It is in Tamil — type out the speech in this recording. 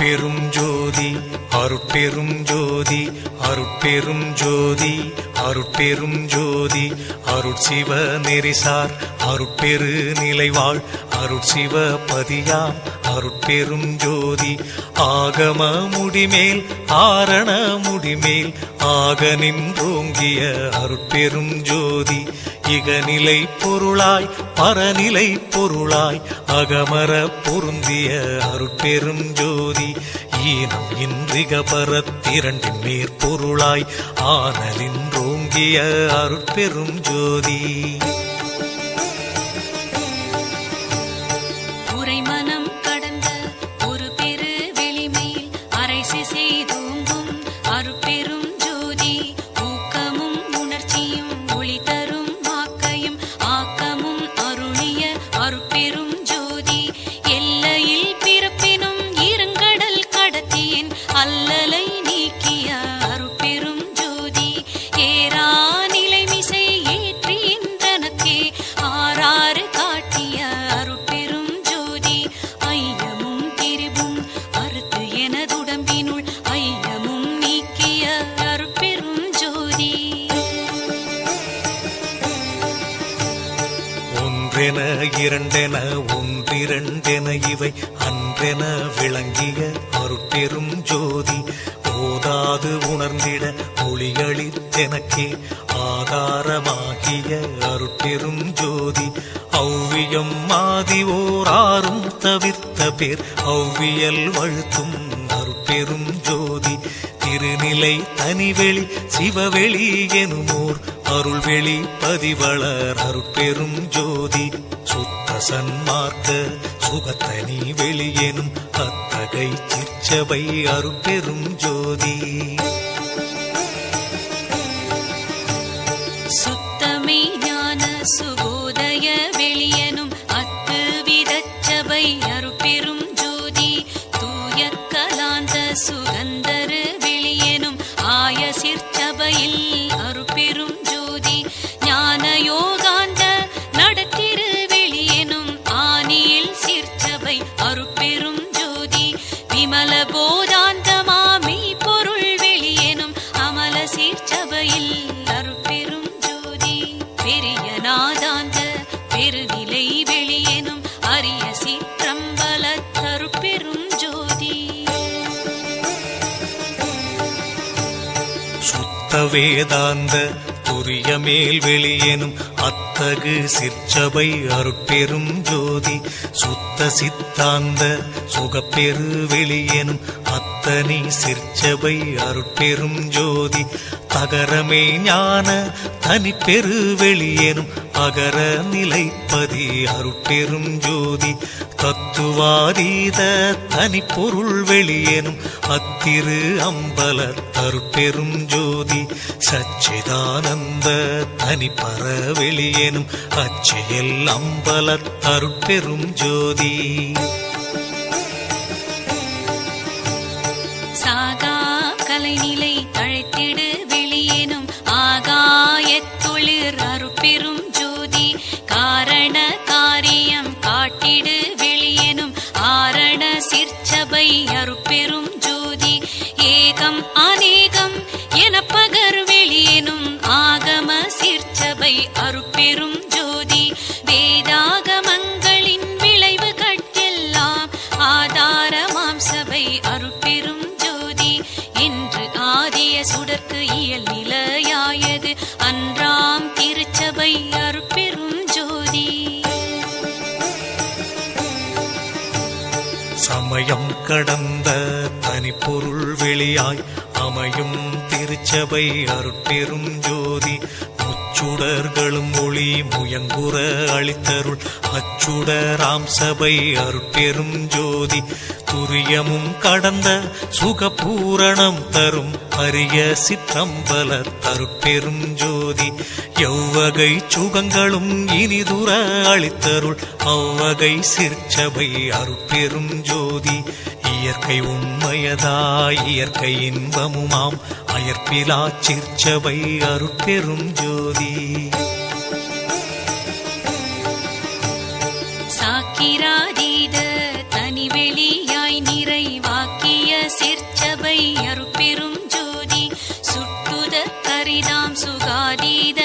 அருட்பெரும் ஜோதி அருட்பெரும் ஜோதி அருட்பெரும் ஜோதி அருட்பெரும் ஜோதி அருட்சிவ நெறிசார் அருட்பெரு நிலைவாழ் அருட்சிவ பதியாம் அருட்பெரும் ஜோதி ஆகம முடிமேல் ஆரண முடிமேல் ஆக நின்றோங்கிய அருட்பெரும் ஜோதி இகநிலை பொருளாய் பரநிலை பொருளாய் அகமர பொருந்திய அருட்பெரும் ஜோதி ஈனம் இன்றிக பரத்திரண்டின் மேற்பொருளாய் ஆனலின்றோங்கிய அருட்பெரும் ஜோதி உரைமனம் கடந்த ஒரு பெரு வெளிமேல் அரைசி செய்தோங்கும் அருட்பெரும் ஜோதி ஊக்கமும் உணர்ச்சியும் ஒளி தரும் ஆக்கையும் ஆக்கமும் அருளிய அருட்பெரும் ஜோதி எல்லையில் பிறப்பினும் இருங்கடல் கடத்தியின் அல்லலை நீக்கிய அருட்பெரும் ஜோதி ஏரா நிலைமிசை ஏற்றின்றனக்கே ஆறாறு காட்டிய அருட்பெரும் ஜோதி ஐயமும் திரிவும் அறுத்து எனதுடம்பினுள் ஐயமும் நீக்கிய அருட்பெரும் ஜோதி ஒன்றென இரண்டென ஒன்றிரண்டென இவை அன்றென விளங்கிய அருட்பெரும் ஜோதி ஓதாது உணர்ந்திட ஒளியளித்தெனக்கே ஆதாரமாகிய அருட்பெரும் ஜோதி ஔவியம் மாதி ஓராறும் தவிர்த்த பேர் ஔவியல் வழுத்தும் அருட்பெரும் ஜோதி திருநிலை தனிவெளி சிவவெளி எனுமோர் அருள்வெளி பதிவளர் அருட்பெரும் ஜோதி சுத்த சன்மார்க்க சுகத்தனி வெளியெனும் அத்தகை சிற்சபை அருட்பெரும் ஜோதி சுத்தமே ஞான சுபோதய வெளியனும் அத்து விதச்சபை அருட்பெரும் ஜோதி தூய கலாந்த சுகந்தரு வெளியனும் ஆய சிற்சபையில் அருட்பெரும் ஜோதி ஞான யோகாந்த நடத்திரு வெளியனும் ஆனியில் சிற்சபை அருட்பெரும் ஜோதி விமல போதாந்தமாமை பொருள் வெளியனும் அமல சிற்சபையில் அருட்பெரும் ஜோதி பெரிய நாதாந்த பெருநிலை வெளியனும் அரிய சிற்றம்பல அருட்பெரும் ஜோதி சுத்த வேதாந்த துரிய மேல் வெளியெனும் அத்தகு சிற்சபை அருட்பெரும் ஜோதி சுத்த சித்தாந்த சுகப்பெரு வெளியெனும் அத்தனி சிற்சபை அருட்பெரும் ஜோதி தகரமே ஞான தனிப்பெரு வெளியெனும் அகர நிலைப்பதி அருட்பெரும் ஜோதி தத்துவாதீத தனிப்பொருள் வெளியெனும் அத்திரு அம்பல அருட்பெரும் ஜோதி சச்சிதானந்த தனிப்பர வெளியெனும் அச்சியல் அம்பல அருட்பெரும் ஜோதி சாகா கலைநிலை தழைத்திடு வெளியேனும் ஆகாயத்தொழிற் அருட்பெரும் ஜோதி காரண காரியம் காட்டிடு வெளியேனும் ஆரண சிற்சபை அருட்பெரும் ஜோதி ஏகம் அநேகம் என பகர் வெளியேனும் ஆகம சிற்சபை அருட்பெரும் ஜோதி வேதாகமங்களின் விளைவு கட்டெல்லாம் ஆதாரமாம் சபை அருட்பெரும் ஜோதி என்று ஆதிய சுடர்க்கு இயல் நிலையாயது அன்றாம் திருச்சபை அருட்பெரும் ஜோதி சமயம் கடந்த தனிப்பொருள் வெளியாய் அமையும் திருச்சபை அருட்பெரும் ஜோதி முச்சுடர்களும் ஒளி முயங்குற அளித்தருள் அச்சுடராம் சபை அருட்பெரும் ஜோதி துரியமும் கடந்த சுகபூரணம் தரும் அரிய சிற்றம்பல அருட்பெரும் ஜோதி எவ்வகை சுகங்களும் இனிதுர அளித்தருள் அவ்வகை சிற்சபை அருட்பெரும் ஜோதி இயற்கை உண்மையதாய் இயற்கை இன்பமுமாம் அயற்பிலா சிற்சபை அருட்பெரும் ஜோதி சாக்கிராதீத தனிவெளியாய் நிறைவாக்கிய ஆதீத